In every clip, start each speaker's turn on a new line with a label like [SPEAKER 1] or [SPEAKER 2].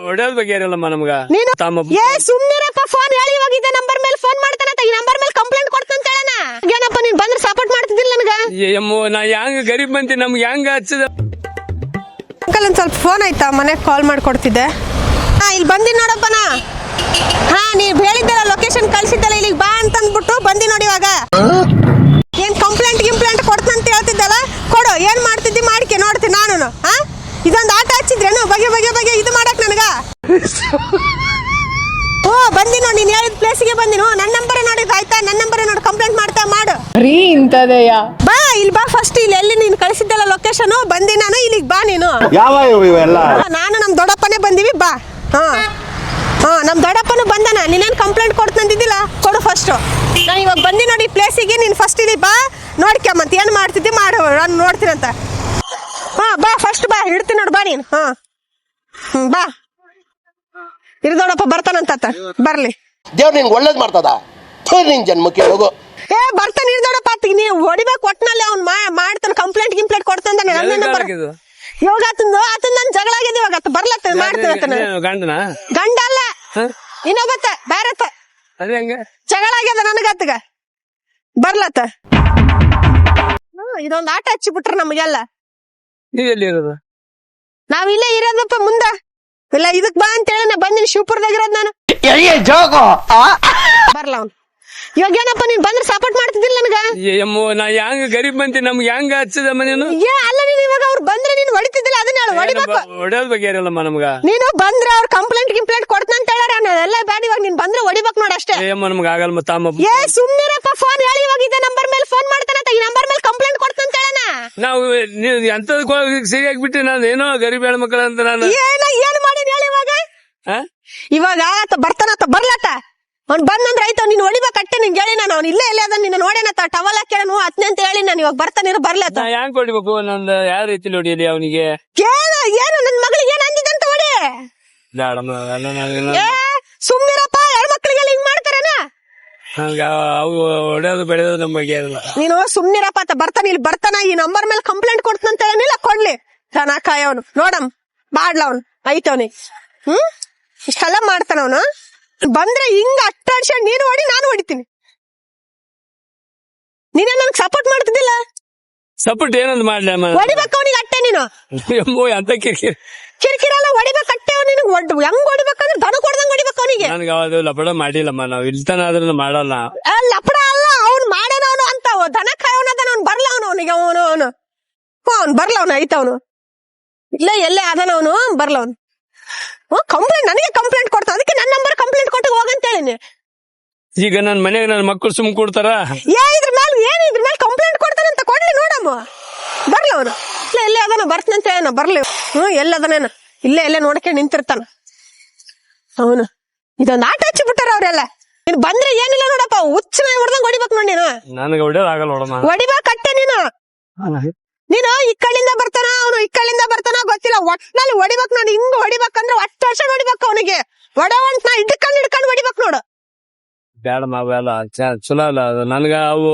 [SPEAKER 1] ಹೊಡೆಯೋದ್ ಬಗ್ಗೆ ಇರಲ್ಲಮ್ಮ ನಮ್ಗ.
[SPEAKER 2] ಸುಮ್ನಿರಪ್ಪ, ಫೋನ್ ಹೇಳಿ ಇವಾಗ ಇದೇ ನಂಬರ್ ಮೇಲೆ ಫೋನ್ ಮಾಡ್ತಾನಂತ, ಈ ನಂಬರ್ ಮೇಲೆ ಕಂಪ್ಲೇಂಟ್ ಕೊಡ್ತಂತ ಹೇಳಣ. ಏನಪ್ಪ ನೀನ್ ಬಂದ್ರೆ ಸಪೋರ್ಟ್ ಮಾಡ್ತಿದ್ದಿಲ್ಲ ನನಗ.
[SPEAKER 1] ನಾ ಹೆಂಗ್ ಗರೀಬ್ ಬಂತಿ, ನಮ್ಗೆ ಹೆಂಗ ಹಚ್ಚದ.
[SPEAKER 2] ಅಂಕಲ್ ಒಂದ್ ಸ್ವಲ್ಪ ಫೋನ್ ಆಯ್ತಾ, ಮನೆಗೆ ಕಾಲ್ ಮಾಡ್ಕೊಡ್ತಿದ್ದೆ. ಇಲ್ಲಿ ಬಂದಿನಿ ನೋಡಪ್ಪ ನಾ. ನೀವ್ ಹೇಳಿದ್ದಲ್ಲ ಲೊಕೇಶನ್ ಕಳ್ಸಿದ್ದಲ್ಲ, ಇಲ್ಲಿಗೆ ಬಾ ಅಂತ ಅಂದ್ಬಿಟ್ಟು ಬಂದಿ ನೋಡಿ. ಇವಾಗ ಏನ್ ಕಂಪ್ಲೇಂಟ್ ಕೊಡ್ತಂತ ಹೇಳ್ತಿದ್ದಲ್ಲ, ಕೊಡು. ಏನ್ ಮಾಡ್ತಿದ್ದಿ ಮಾಡ್ಕೆ ನೋಡ್ತೀನಿ ನಾನು. ಇದೊಂದು ಆಟ ಹಚ್ಚಿದ್ರೇನು ಬಗೆ ಇದು ಮಾಡಕ್ ನನಗ? ಬಂದಿ ನೋಡಿ, ನೀನ್ ಹೇಳಿದ ಪ್ಲೇಸಿಗೆ ಬಂದಿನ. ನನ್ನ ನಂಬರ್ ನೋಡಿದ್ ಆಯ್ತಾ, ನನ್ನ ನಂಬರ್ ನೋಡಿ ಕಂಪ್ಲೇಂಟ್ ಮಾಡ್ತಾ ಮಾಡು. ಬಾ ಇಲ್ಲಿ ಬಾ, ಫಸ್ಟ್ ಇಲ್ಲಿ ಎಲ್ಲಿ ನೀನ್ ಕಳಿಸಿದ್ದಲ್ಲ ಲೊಕೇಶನ್, ಬಂದಿ ನಾನು. ಇಲ್ಲಿಗೆ ಬಾ ನೀನು. ನಾನು ನಮ್ ದೊಡ್ಡಪ್ಪನೇ ಬಂದಿವಿ, ಬಾ. ನಮ್ ದೊಡ್ಡಪ್ಪನು ಬಂದನ. ನೀನೇನ್ ಕಂಪ್ಲೇಂಟ್ ಕೊಡ್ತಂದಿದ್ದಿಲ್ಲ, ಕೊಡು ಫಸ್ಟ್. ನಾನು ಇವಾಗ ಬಂದಿ ನೋಡಿ ಪ್ಲೇಸಿಗೆ, ನೀನ್ ಫಸ್ಟ್ ಇಲ್ಲಿ ಬಾ, ನೋಡ್ಕ್ಯ ಮತ್ ಏನ್ ಮಾಡ್ತಿದ್ದಿ ಮಾಡು, ನಾನು ನೋಡ್ತೀನಂತ. ಬಾ ಫಸ್ಟ್ ಬಾ, ಇಡ್ತೀನಿ ನೋಡು, ಬಾ ನೀನು. ಬಾ. ದೊಡ್ಡಪ್ಪ ಬರ್ತಾನಂತ, ಬರ್ಲಿ.
[SPEAKER 3] ದೇವ್ರ ನಿನ್ಗೆ ಒಳ್ಳೇದ್ ಮಾಡ್ತದ, ನಿನ್ ಜನ್ಮಕ್ಕೆ ಹೋಗು.
[SPEAKER 2] ಬರ್ತಾನೆ ದೊಡ್ಡಪ್ಪ. ನೀವು ಹೊಡಿಬೇಕು ಒಟ್ನಲ್ಲಿ, ಅವ್ನು ಮಾಡ್ತಾನೆ. ಕಂಪ್ಲೇಂಟ್ ಕೊಡ್ತಾನೆ. ನನ್ನ ನಂಬರ್ ಇವಾಗ ಆತನ ನನ್ ಜಗಳ ಆಗಿದೆ. ಇವಾಗ ಬರ್ಲತ್ತ ಮಾಡ್ತೀನಿ. ಗಂಡ ಅಲ್ಲ, ಇನ್ನೊಬ್ಬತ್ತ ಬ್ಯಾರತ್ತ ಜಗಳ ಆಗ್ಯದ ನನಗತ್ತಗ, ಬರ್ಲತ್ತ. ಇದೊಂದು ಆಟ ಹಚ್ಚಿಬಿಟ್ರ ನಮ್ಗೆಲ್ಲ. ನಾವ್ ಇಲ್ಲೇ ಇರೋದಪ್ಪ ಮುಂದ. ಇಲ್ಲ ಇದಕ್ ಬಾ ಅಂತ ಹೇಳಿ ನಾ ಬಂದಿನಿ, ಶಿವಪುರದಾಗ ಇರೋದ್ ನಾನು. ಬರ್ಲ ಅವ್ನು. ಇವಾಗ ಏನಪ್ಪ ನೀನ್ ಬಂದ್ರೆ ಸಪೋರ್ಟ್ ಮಾಡ್ತಿದ್ದಿಲ್ಲ ನನಗ.
[SPEAKER 1] ನಾ ಹೆಂಗ್ ಗರೀಬ್ ಬಂತಿ, ನಮ್ಗೆ ಹೆಂಗ ಹಚ್ಚದ ಮನೇನು.
[SPEAKER 2] ಅಲ್ಲ ನೀನ್ ಇವಾಗ ಅವ್ರು ಬಂದ್ರೆ ನೀನ್ ಹೊಡಿತಿದ್ದಿಲ್ಲ, ಅದನ್ನ ಹೇಳು. ಹೊಡಿಬೇಕು.
[SPEAKER 1] ಹೊಡೆಯೋದ್ ಬಗ್ಗೆ ಇರಲ್ಲಮ್ಮ ನಮ್ಗ.
[SPEAKER 2] ನೀನು ಬಂದ್ರೆ ಅವ್ರ ಕಂಪ್ಲೇಂಟ್ ಕೊಡ್ತಂತ ಹೇಳಾರ. ಎಲ್ಲ ಬ್ಯಾಡ, ಇವಾಗ ನೀನ್ ಬಂದ್ರೆ ಹೊಡಿಬೇಕು ನೋಡ ಅಷ್ಟೇ.
[SPEAKER 1] ನಮ್ಗೆ ಆಗಲ್ಲ ಮತ್ತ.
[SPEAKER 2] ಸುಮ್ನಿರಪ್ಪ, ಫೋನ್ ಹೇಳಿ ಇವಾಗ ಇದೇ ನಂಬರ್ ಮೇಲೆ ಫೋನ್ ಮಾಡ್ತಾನಂತ, ಈ ನಂಬರ್ ಮೇಲೆ ಕಂಪ್ಲೇಂಟ್ ಕೊಡ್ತಂತ ಹೇಳಣ.
[SPEAKER 1] ನಾವು ಎಂತದ್ ಸರಿಯಾಗಿ ಬಿಟ್ಟು ನಾನು ಏನೋ ಗರೀಬ್ ಹೆಣ್ಮಕ್ಳ ಅಂತ ನಾನು
[SPEAKER 2] ಏನ್ ಮಾಡೀನಿ ಹೇಳಿ ಇವಾಗ. ಇವಾಗ ಬರ್ತಾನತ್ತ, ಬರ್ಲತ್ತ. ಅವ್ನ್ ಬಂದಂದ್ರೆ ಆಯ್ತು, ನೀನ್ ಹೊಡಿಬೇಕಟ್ಟೆ. ನಿಂಗೆ ಹೇಳಿ ನಾನು, ಅವ್ನು ಇಲ್ಲೇ ಅದ ನಿನ್ನ ನೋಡೇನತ್ತ, ಟವಲ್ ಹಾಕ್ಯಾನು ಅತ್ನೆ ಅಂತ ಹೇಳಿ ನಾನು. ಇವಾಗ ಬರ್ತಾನೆ, ಬರ್ಲತ್ತ.
[SPEAKER 1] ಹೆಂಗ್ ಹೊಡಿಬೇಕು, ನಂದು ಯಾವ ರೀತಿ ಹೊಡಿಯಲಿ ಅವನಿಗೆ?
[SPEAKER 2] ಏನು ನನ್ ಮಗಳಿಗೆ ಏನ್ ಅಂದಿದಂತ ಹೊಡಿ. ಸುಮ್ನಿರಪ್ಪ, ಹೆಣ್ಮಕ್ಳಿಗೆಲ್ಲ ಹಿಂಗ್ ಮಾಡ್ತಾರೇನ?
[SPEAKER 1] ಅವು ಹೊಡೆಯೋದು ಬೆಳೆಯೋದು ನಮ್ಮ ಬಗ್ಗೆ ಇರಲ್ಲ.
[SPEAKER 2] ನೀನು ಸುಮ್ನಿರಪ್ಪ. ಬರ್ತಾನ, ಇಲ್ಲಿ ಬರ್ತಾನ. ಈ ನಂಬರ್ ಮೇಲೆ ಕಂಪ್ಲೇಂಟ್ ಕೊಡ್ತಂತ ಏನಿಲ್ಲ, ಕೊಡ್ಲಿ. ಚೆನ್ನಾಗ್ ಕಾಯವನು ನೋಡಮ್, ಮಾಡ್ಲ ಅವ್ನು ಐತವನಿ. ಇಷ್ಟೆಲ್ಲ ಮಾಡ್ತಾನ ಅವನು. ಬಂದ್ರೆ ಹಿಂಗ ಅಟ್ಟಾಡ್ಸ ನೀನು ಹೊಡಿ, ನಾನು ಹೊಡಿತೀನಿ. ನೀನೇ ನನ್ಗೆ ಸಪೋರ್ಟ್ ಮಾಡ್ತಿದ್ದಿಲ್ಲ.
[SPEAKER 1] ಸಪೋರ್ಟ್ ಏನಂದ್ ಮಾಡ್ಲಿ?
[SPEAKER 2] ಹೊಡಿಬೇಕು ಅವನಿಗೆ ಅಟ್ಟೆ ನೀನು.
[SPEAKER 1] ಅಂತ
[SPEAKER 2] ಕಿರಿಕಿರಲ್ಲ, ಹೊಡಿಬೇಕು ಅಟ್ಟೆ ಅವನಿಗೆ. ಹೆಂಗ್ ಹೊಡಿಬೇಕಂದ್ರೆ ದನ ಕೊಡ್ದಂಗ್ ಹೊಡಿಬೇಕು ಅವನಿಗೆ.
[SPEAKER 1] ನನ್ಗೆ ಅದು ಲಪಡ ಮಾಡಿಲ್ಲಮ್ಮ, ನಾವ್ ಇಲ್ತಾನ ಆದ್ರೂ ಮಾಡಲ್ಲ.
[SPEAKER 2] ಲಪಡ ಅಲ್ಲ, ಅವ್ನು ಮಾಡೇನವನು ಅಂತ. ದನ ಕಾಯವನದನ, ಅವ್ನು ಬರ್ಲ ಅವನಿಗೆ. ಅವನು ಬರ್ಲ ಅವನು ಐತವನು. ಇಲ್ಲ ಎಲ್ಲೇ ಅದನ ಅವನು, ಬರ್ಲ ಅವನು. ಕಂಪ್ಲೇಂಟ್ ನನಗೆ ಕಂಪ್ಲೇಂಟ್ ಕೊಡ್ತಾನ, ಅದಕ್ಕೆ ನನ್ನ ನಂಬರ್ ಕಂಪ್ಲೇಂಟ್ ಕೊಟ್ಟು ಹೋಗಂತ ಹೇಳಿನಿ.
[SPEAKER 1] ಈಗ ನನ್ ಮನೆಗೆ ನನ್ನ ಮಕ್ಕಳು ಸುಮ್ ಕೊಡ್ತಾರ.
[SPEAKER 2] ಇದ್ರ ಮೇಲೆ ಕಂಪ್ಲೇಂಟ್ ಕೊಡ್ತಾನಂತ, ಕೊಡ್ಲಿ ನೋಡಮ್ಮ. ಬರ್ಲಿ ಅವನು. ಇಲ್ಲ ಎಲ್ಲೇ ಅದನ, ಬರ್ತನಂತ ಹೇಳ. ಬರ್ಲಿ. ಎಲ್ಲದನೇನ ಇಲ್ಲೇ ನೋಡ್ಕೊಂಡು ನಿಂತಿರ್ತಾನ ಅವನು. ಇದೊಂದು ಆಟ ಹಚ್ಚಿಬಿಟ್ಟಾರ ಅವ್ರೆಲ್ಲ. ನೀನ್ ಬಂದ್ರೆ ಏನಿಲ್ಲ ನೋಡಪ್ಪ, ಹುಚ್ಚನ ಹೊಡ್ದಂಗ್ ಹೊಡಿಬೇಕು ನೋಡಿ. ನೀನು
[SPEAKER 1] ನನಗೆ ಹೊಡಿಯೋದಾಗಲ್ಲ ನೋಡಮ್ಮ.
[SPEAKER 2] ಹೊಡಿಬೇಕಟ್ಟೆ ನೀನು. ಈ ಕಡೆಯಿಂದ ಬರ್ತಾನ, ಅವನು ಈ ಕಡೆಯಿಂದ ಬರ್ತಾನ ಗೊತ್ತಿಲ್ಲ, ಒಟ್ನಲ್ಲಿ ಹೊಡಿಬೇಕು. ನಾನು ಹಿಂಗ್ ಹೊಡಿಬೇಕಂದ್ರೆ ಒಟ್ಟು ವರ್ಷ ಹೊಡಿಬೇಕು ಅವನಿಗೆ. ಹೊಡವಂತ ನಾ ಹಿಡ್ಕೊಂಡು ಹೊಡಿಬೇಕು ನೋಡು.
[SPEAKER 1] ಬೇಡಮ್ಮ, ಅವೆಲ್ಲ ಚಲೋ ಅಲ್ಲ. ನನ್ಗ ಅವು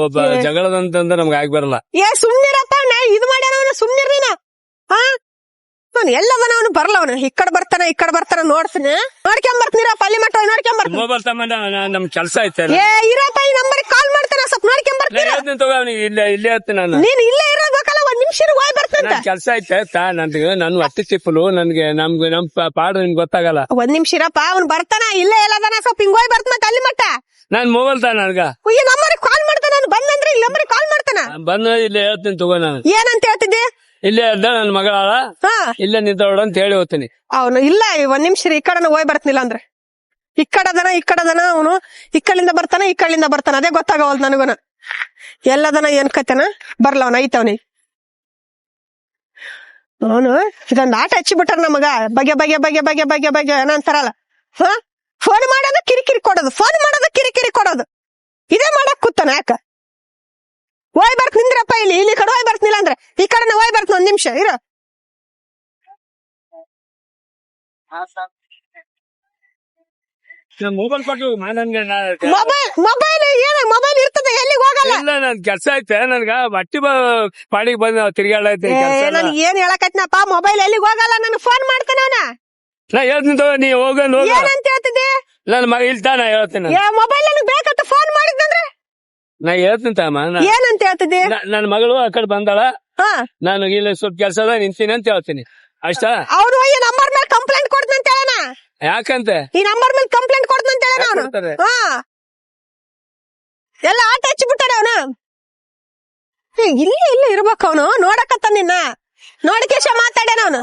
[SPEAKER 1] ಜಗಳದಂತಂದ್ರೆ ನಮ್ಗೆ ಆಗಿ ಬರಲ್ಲ.
[SPEAKER 2] ಸುಮ್ನಿರಪ್ಪ, ನಾ ಇದು ಮಾಡ್ಯಾನ. ಸುಮ್ನಿರ್ ನೀನು. ನಾನು ಎಲ್ಲದನ ಅವನು ಬರ್ಲ. ಅವನು ಈ ಕಡೆ ಬರ್ತಾನ ನೋಡ್ತೀನಿ. ನೋಡ್ಕೊಂಬರ್ತೀನಪ್ಪ, ಅಲ್ಲಿ ಮಟ್ಟ ನೋಡ್ಕೊಂಬರ್ತೀನಿ.
[SPEAKER 1] ನಮ್ ಕೆಲ್ಸ ಐತೆ.
[SPEAKER 2] ಇರಪ್ಪ, ಈ ನಂಬರ್ ಕಾಲ್ ಮಾಡ್ತಾನ, ಸ್ವಲ್ಪ ನೋಡ್ಕೊಂಬರ್ತೀನಿ.
[SPEAKER 1] ತಗೋ, ಇಲ್ಲೇ ಇರ್ತೀನಿ ನಾನು.
[SPEAKER 2] ನೀನ್ ಇಲ್ಲೇ ಇರಬೇಕಲ್ಲ, ಒಂದ್ ನಿಮಿಷ ಹೋಗಿ ಬರ್ತಾನ.
[SPEAKER 1] ಕೆಲ್ಸ ಐತೆ ನನ್ ಹೊಟ್ಟೆ ಚಿಪ್ಪಲು. ನನ್ಗೆ ನಮ್ ಪಾಡು ನಿಮ್ಗೆ ಗೊತ್ತಾಗಲ್ಲ.
[SPEAKER 2] ಒಂದ್ ನಿಮಿಷ ಇರಪ್ಪ, ಅವ್ನು ಬರ್ತಾನ. ಇಲ್ಲೇ ಎಲ್ಲದನ, ಸ್ವಲ್ಪ ಹಿಂಗ್ ಹೋಗಿ ಬರ್ತಾನ ಅಲ್ಲಿ ಮಟ್ಟ.
[SPEAKER 1] ನಾನ್ ಮೊಬೈಲ್ ತಾ ನನ್ಗ
[SPEAKER 2] ಈ ನಂಬರ್ ಕಾಲ್ ಮಾಡ್ತಾನ. ನಾನು ಬಂದಂದ್ರೆ ಈ ನಂಬರ್ ಕಾಲ್ ಮಾಡ್ತಾನ.
[SPEAKER 1] ಬಂದ ಇಲ್ಲೇ ಹೇಳ್ತೀನಿ ತಗೋ. ನಾನು ಏನಂತ
[SPEAKER 2] ಹೇಳ್ತಿದ್ದೆ?
[SPEAKER 1] ಇಲ್ಲೇ ಅದ ನನ್ ಮಗಳ ಇಲ್ಲೇ ನಿಂತೋಡ ಅಂತ ಹೇಳಿ ಹೋಗ್ತೀನಿ.
[SPEAKER 2] ಅವನು ಇಲ್ಲ, ಒಂದ್ ನಿಮಿಷ ಈ ಕಡೆ ಹೋಗಿ ಬರ್ತಿಲ್ಲ ಅಂದ್ರೆ. ಈ ಕಡೆದನ ಅವನು. ಈ ಕಡೆಯಿಂದ ಬರ್ತಾನ, ಅದೇ ಗೊತ್ತಾಗವಲ್ದು ನನಗುನ. ಎಲ್ಲದನ ಏನ್ ಕತೆನ, ಬರ್ಲ ಅವನ ಐತವನಿ. ಅವನು ಇದೊಂದು ಆಟ ಹಚ್ಚಿಬಿಟ್ಟಾರ ನಮಗ. ಬಗೆ ಏನಂತಾರಲ್ಲ, ಫೋನ್ ಮಾಡೋದು ಕಿರಿಕಿರಿ ಕೊಡೋದು, ಇದೇ ಮಾಡಕ್ ಕೂತಾನ. ಯಾಕ ಹೋಯ್ ಬರ್ತ ನಿಂದ್ರಪ್ಪ, ಇಲ್ಲಿ ಕಡೆ ಹೋಯ್ ಬರ್ತಿಲ್ಲ ಅಂದ್ರೆ ಈ ಕಡೆ ಹೋಯ್ ಬರ್ತ. ಒಂದ್ ನಿಮಿಷ ಇರ.
[SPEAKER 1] ಮೊಬೈಲ್ ಕೊಟ್ಟು
[SPEAKER 2] ಮೊಬೈಲ್ ಇರ್ತದೆ, ಎಲ್ಲಿಗೆ ಹೋಗಲ್ಲ.
[SPEAKER 1] ನನ್ ಕೆಲ್ಸ ಐತೆ, ನನ್ಗ ಬಟ್ಟಿ ಪಾಡಿಗೆ ಬಂದ್ ತಿರ್ಗಾಡೈತೆ.
[SPEAKER 2] ನನ್ ಏನ್ ಹೇಳಕತ್ನಪ್ಪ, ಮೊಬೈಲ್ ಎಲ್ಲಿಗೆ ಹೋಗಲ್ಲ. ನನ್ ಫೋನ್ ಮಾಡ್ತಾನ ಅವನ.
[SPEAKER 1] ನಾ ಹೇಳ್ತೀನಿ ತಗೋ, ನೀ ಹೋಗಂದ್ ಹೋಗ.
[SPEAKER 2] ಏನಂತ ಹೇಳ್ತಿದ್ದೆ?
[SPEAKER 1] ನನ್ ಮಗ ಇಲ್ತಾನ ಹೇಳ್ತೀನಿ.
[SPEAKER 2] ಮೊಬೈಲ್ ನನಗೆ ಬೇಕಂತ ಫೋನ್ ಮಾಡಿದ್ನಂದ್ರೆ
[SPEAKER 1] ನಾ ಹೇಳ್ತೀನಿ ತಮ್ಮ.
[SPEAKER 2] ಏನಂತ ಹೇಳ್ತಿದ್ದೆ?
[SPEAKER 1] ನನ್ ಮಗಳು ಆ ಕಡೆ ಬಂದಾಳ,
[SPEAKER 2] ಹಾ,
[SPEAKER 1] ನಾನು ಇಲ್ಲಿ ಸ್ವಲ್ಪ ಕೆಲಸ ಅದ ನಿಂತೀನಿ ಅಂತ ಹೇಳ್ತೀನಿ ಅಷ್ಟ.
[SPEAKER 2] ಅವ್ರು ಈ ನಂಬರ್ ಮೇಲೆ ಕಂಪ್ಲೇಂಟ್ ಕೊಡ್ತಂತ ಹೇಳಣ.
[SPEAKER 1] ಯಾಕಂತೆ
[SPEAKER 2] ಈ ನಂಬರ್ ಮೇಲೆ ಕಂಪ್ಲೇಂಟ್ ಕೊಡ್ತಂತ ಹೇಳಣ ಅವನು.
[SPEAKER 1] ಕೊಡ್ತಾರೆ?
[SPEAKER 2] ಹಾ, ಎಲ್ಲ ಆಟ ಹಚ್ಚಿಬಿಟ್ಟಾರ ಅವನು. ಇಲ್ಲಿ ಇರ್ಬೇಕು ಅವನು. ನೋಡಕತ್ತ ನಿನ್ನ ನೋಡಕೇಶ ಮಾತಾಡ್ಯಾನ ಅವನು.